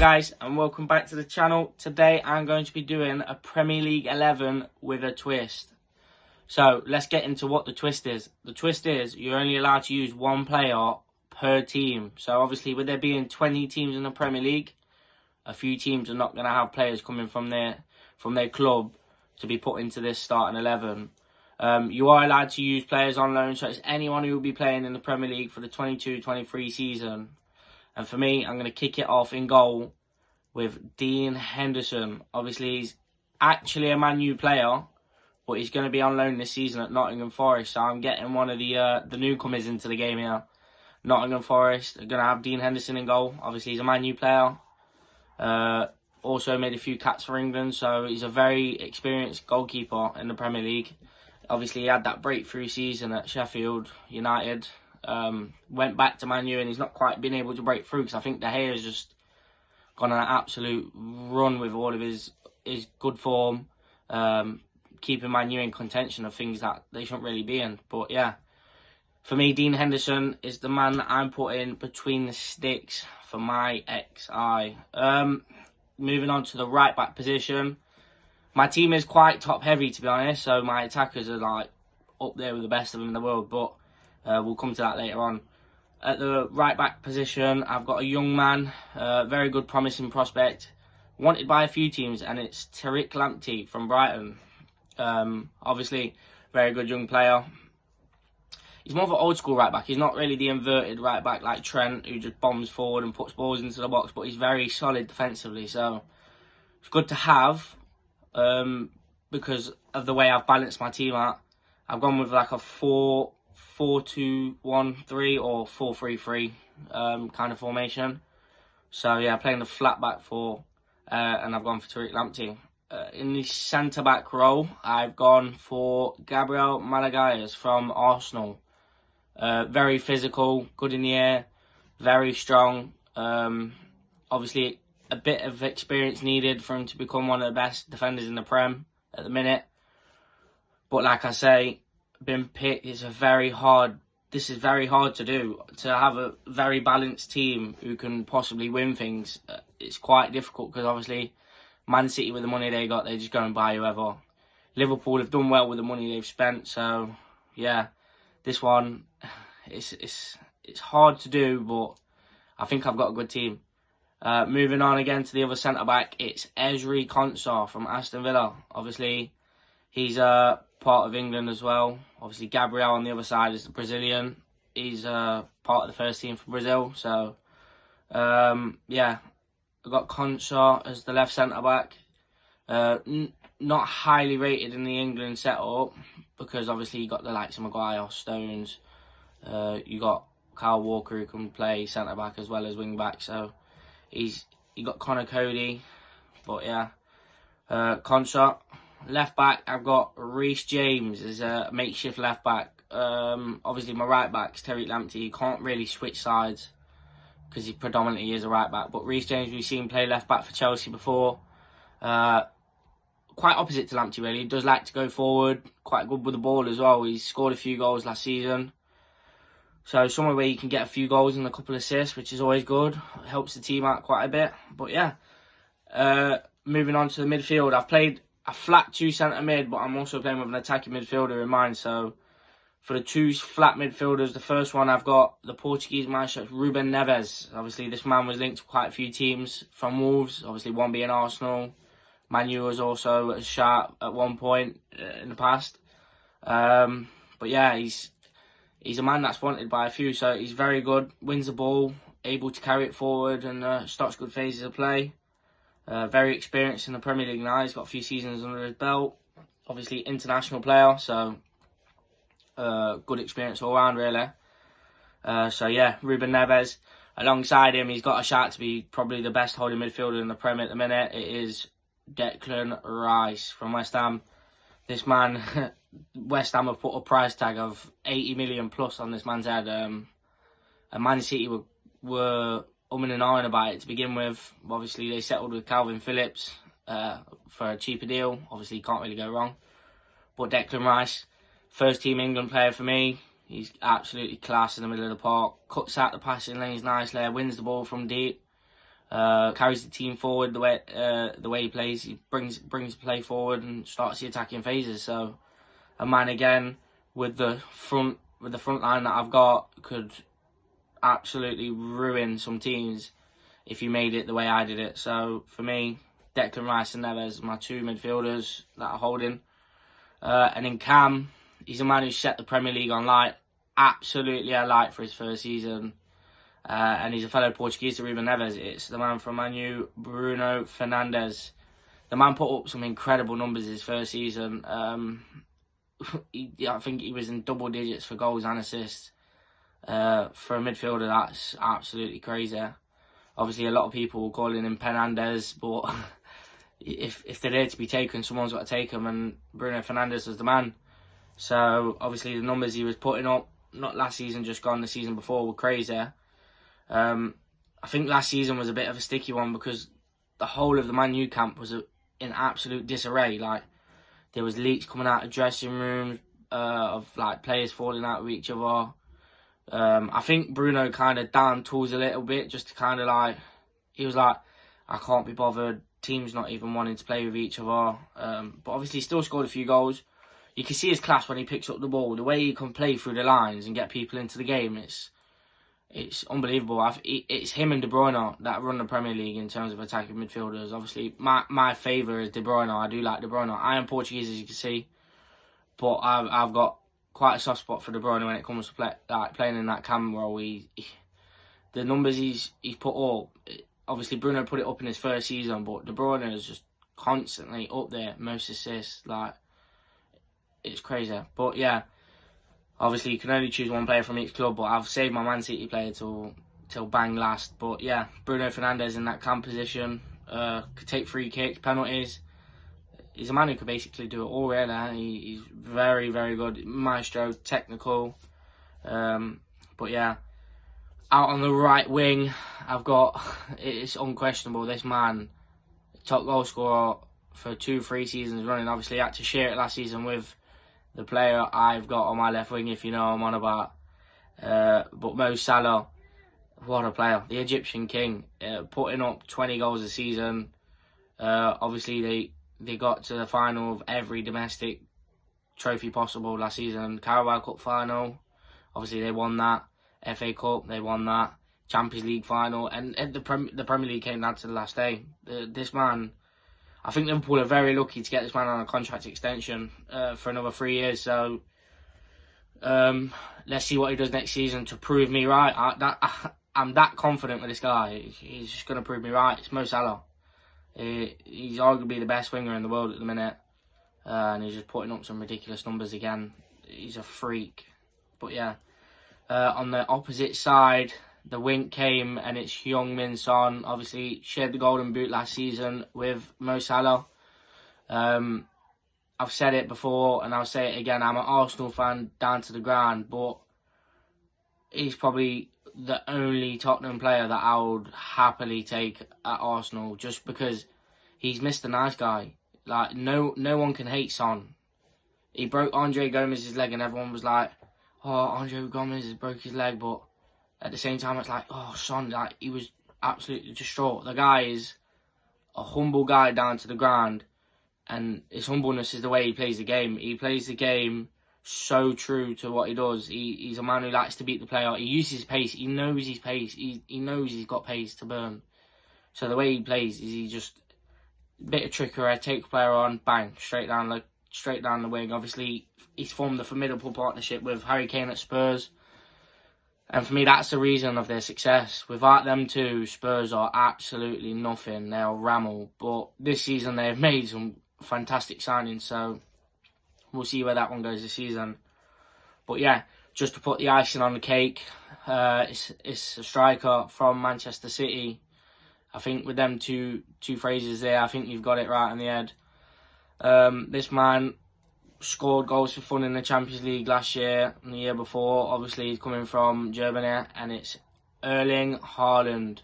guys, and welcome back to the channel. Today I'm going to be doing a Premier League 11 with a twist. So let's get into what the twist is. The twist is you're only allowed to use one player per team. So obviously with there being 20 teams in the Premier League, a few teams are not going to have players coming from their club to be put into this starting 11. You are allowed to use players on loan, so it's anyone who will be playing in the Premier League for the 22-23 season. And for me, I'm going to kick it off in goal with Dean Henderson. Obviously, he's actually a Man U player, but he's going to be on loan this season at Nottingham Forest. So I'm getting one of the newcomers into the game here. Nottingham Forest are going to have Dean Henderson in goal. Obviously, he's a Man U player. Also made a few caps for England, so he's a very experienced goalkeeper in the Premier League. Obviously, he had that breakthrough season at Sheffield United. Went back to Man U and he's not quite been able to break through because I think De Gea has just gone on an absolute run with all of his good form, keeping Man U in contention of things that they shouldn't really be in. But yeah, for me, Dean Henderson is the man that I'm putting between the sticks for my XI. Moving on to the right back position. My team is quite top heavy, to be honest, so my attackers are like up there with the best of them in the world, but we'll come to that later on. At the right back position, I've got a young man, very good promising prospect, wanted by a few teams, and it's Tariq Lamptey from Brighton. Obviously, very good young player. He's more of an old school right back. He's not really the inverted right back like Trent, who just bombs forward and puts balls into the box, but he's very solid defensively, so it's good to have because of the way I've balanced my team out. I've gone with like a 4-2-1-3 or 4-3-3 kind of formation. So yeah, playing the flat back four, and I've gone for Tariq Lamptey. In the centre back role, I've gone for Gabriel Magalhaes from Arsenal. Very physical, good in the air, very strong. Obviously, a bit of experience needed for him to become one of the best defenders in the Prem at the minute. But like I say, being picked is very hard to do. To have a very balanced team who can possibly win things, it's quite difficult because obviously Man City, with the money they got, they just go and buy whoever. Liverpool have done well with the money they've spent, so yeah, this one it's hard to do, but I think I've got a good team. Moving on again to the other centre back, it's Ezri Konsa from Aston Villa. Obviously, he's part of England as well. Obviously, Gabriel on the other side is the Brazilian. He's part of the first team for Brazil. So, yeah, I've got Konsa as the left centre-back. Not highly rated in the England setup because obviously you got the likes of Maguire, Stones. You got Kyle Walker who can play centre-back as well as wing-back. So, you got Connor Cody. But yeah, Konsa. Left back, I've got Reece James as a makeshift left back. Obviously, my right back's Tariq Lamptey. You can't really switch sides because he predominantly is a right back. But Reece James, we've seen play left back for Chelsea before. Quite opposite to Lamptey, really. He does like to go forward. Quite good with the ball as well. He's scored a few goals last season. So somewhere where you can get a few goals and a couple of assists, which is always good. It helps the team out quite a bit. But yeah, moving on to the midfield. I've played a flat two centre mid, but I'm also playing with an attacking midfielder in mind. So for the two flat midfielders, the first one I've got the Portuguese man, Ruben Neves. Obviously, this man was linked to quite a few teams from Wolves. Obviously, one being Arsenal. Man U was also a shot at one point in the past. But yeah, he's a man that's wanted by a few. So he's very good, wins the ball, able to carry it forward, and starts good phases of play. Very experienced in the Premier League now. He's got a few seasons under his belt. Obviously, international player, so good experience all round, really. So yeah, Ruben Neves. Alongside him, he's got a shot to be probably the best holding midfielder in the Premier at the minute. It is Declan Rice from West Ham. This man, West Ham have put a price tag of 80 million plus on this man's head. And Man City were umming and ahhing about it to begin with. Obviously, they settled with Calvin Phillips for a cheaper deal. Obviously, you can't really go wrong. But Declan Rice, first team England player for me. He's absolutely class in the middle of the park. Cuts out the passing lanes nicely. Wins the ball from deep. carries the team forward the way he plays. He brings the play forward and starts the attacking phases. So a man again with the front line that I've got could absolutely ruin some teams if he made it the way I did it. So for me, Declan Rice and Neves are my two midfielders that are holding. And in Cam, he's a man who set the Premier League on light. Absolutely alight for his first season. And he's a fellow Portuguese to Ruben Neves. It's the man from Manu, Bruno Fernandes. The man put up some incredible numbers his first season. I think he was in double digits for goals and assists. For a midfielder, that's absolutely crazy. Obviously, a lot of people were calling him Fernandes, but if they're there to be taken, someone's got to take them, and Bruno Fernandes was the man. So, obviously, the numbers he was putting up, not last season, just gone, the season before, were crazy. I think last season was a bit of a sticky one because the whole of the Man U camp was in absolute disarray. Like, there was leaks coming out of dressing rooms of like players falling out with each other. I think Bruno kind of down tools a little bit just to kind of like, he was like, I can't be bothered. Team's not even wanting to play with each other. But obviously he still scored a few goals. You can see his class when he picks up the ball. The way he can play through the lines and get people into the game, it's unbelievable. It's him and De Bruyne that run the Premier League in terms of attacking midfielders. Obviously, my favourite is De Bruyne. I do like De Bruyne. I am Portuguese, as you can see, but I've got quite a soft spot for De Bruyne when it comes to playing in that cam role. The numbers he's put up. Obviously, Bruno put it up in his first season, but De Bruyne is just constantly up there. Most assists, like, it's crazy. But yeah. Obviously, you can only choose one player from each club, but I've saved my Man City player till bang last. But yeah, Bruno Fernandes in that cam position, could take free kicks, penalties. He's a man who could basically do it all, really. He's very, very good. Maestro, technical. But yeah, out on the right wing, I've got, it's unquestionable, this man, top goal scorer for 2-3 seasons running. Obviously, he had to share it last season with the player I've got on my left wing, if you know what I'm on about. But Mo Salah, what a player. The Egyptian king, putting up 20 goals a season. Obviously, they got to the final of every domestic trophy possible last season. Carabao Cup final, obviously they won that. FA Cup, they won that. Champions League final. And the Premier League came down to the last day. This man, I think Liverpool are very lucky to get this man on a contract extension for another 3 years. So let's see what he does next season to prove me right. I'm that confident with this guy. He's just going to prove me right. It's Mo Salah. He's arguably the best winger in the world at the minute. And he's just putting up some ridiculous numbers again. He's a freak. But yeah, on the opposite side, the wink came, and it's Heung-min Son. Obviously, shared the golden boot last season with Mo Salah. I've said it before, and I'll say it again. I'm an Arsenal fan down to the ground, but he's probably the only Tottenham player that I would happily take at Arsenal, just because he's Mr. Nice Guy. Like, no one can hate Son. He broke Andre Gomez's leg, and everyone was like, "Oh, Andre Gomez has broke his leg," but at the same time, it's like, oh, Son, like, he was absolutely distraught. The guy is a humble guy down to the ground, and his humbleness is the way he plays the game. He plays the game so true to what he does. He's a man who likes to beat the player. He uses his pace. He knows his pace. He knows he's got pace to burn. So the way he plays is he just a bit of trickery, take the player on, bang, straight down the wing. Obviously, he's formed a formidable partnership with Harry Kane at Spurs. And for me, that's the reason of their success. Without them two, Spurs are absolutely nothing. They'll ramble. But this season, they've made some fantastic signings. So we'll see where that one goes this season. But yeah, just to put the icing on the cake, it's a striker from Manchester City. I think with them two phrases there, I think you've got it right on the head. This man scored goals for fun in the Champions League last year and the year before. Obviously, he's coming from Germany, and it's Erling Haaland.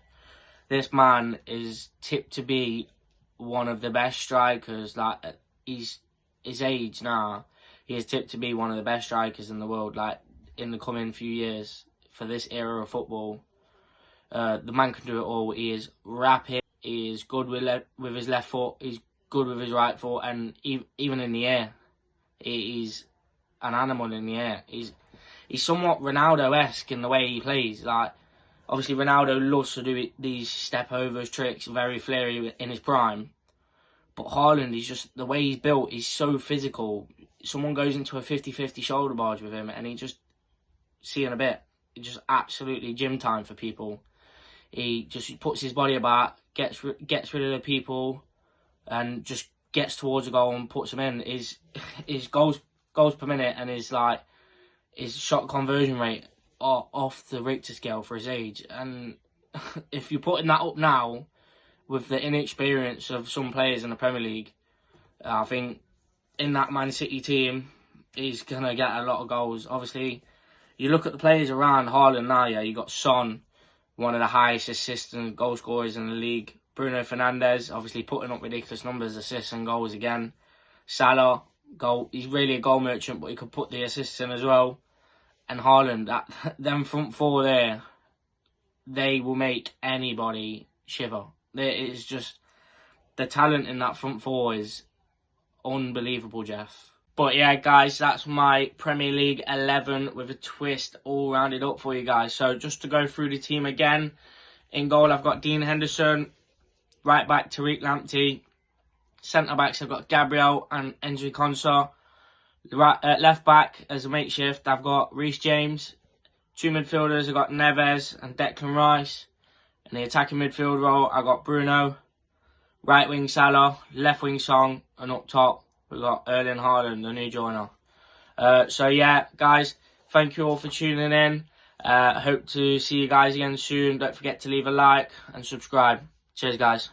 This man is tipped to be one of the best strikers. Like, he's his age now, he is tipped to be one of the best strikers in the world. Like, in the coming few years for this era of football, The man can do it all. He is rapid. He is good with his left foot. He's good with his right foot, and even in the air, he's an animal in the air. He's somewhat Ronaldo-esque in the way he plays. Like, obviously Ronaldo loves to do these step overs, tricks, very flary in his prime. But Haaland, he's just, the way he's built, he's so physical. Someone goes into a 50-50 shoulder barge with him, and he just, see in a bit, it's just absolutely gym time for people. He just puts his body about, gets rid of the people, and just gets towards the goal and puts them in. His goals per minute and his shot conversion rate are off the Richter scale for his age. And if you're putting that up now with the inexperience of some players in the Premier League, I think in that Man City team, he's going to get a lot of goals. Obviously, you look at the players around Haaland now, yeah, you got Son, one of the highest assists and goal scorers in the league. Bruno Fernandes, obviously putting up ridiculous numbers, assists and goals again. Salah, he's really a goal merchant, but he could put the assists in as well. And Haaland, them front four there, they will make anybody shiver. It's just, the talent in that front four is unbelievable, Jeff. But yeah, guys, that's my Premier League 11 with a twist all rounded up for you guys. So just to go through the team again, in goal I've got Dean Henderson, right back Tariq Lamptey, centre backs I've got Gabriel and Enzo Konsa, left back as a makeshift I've got Reece James, two midfielders I've got Neves and Declan Rice, in the attacking midfield role I've got Bruno, right wing Salah, left wing Son, and up top we've got Erling Haaland, the new joiner. So yeah, guys, thank you all for tuning in. I hope to see you guys again soon. Don't forget to leave a like and subscribe. Cheers, guys.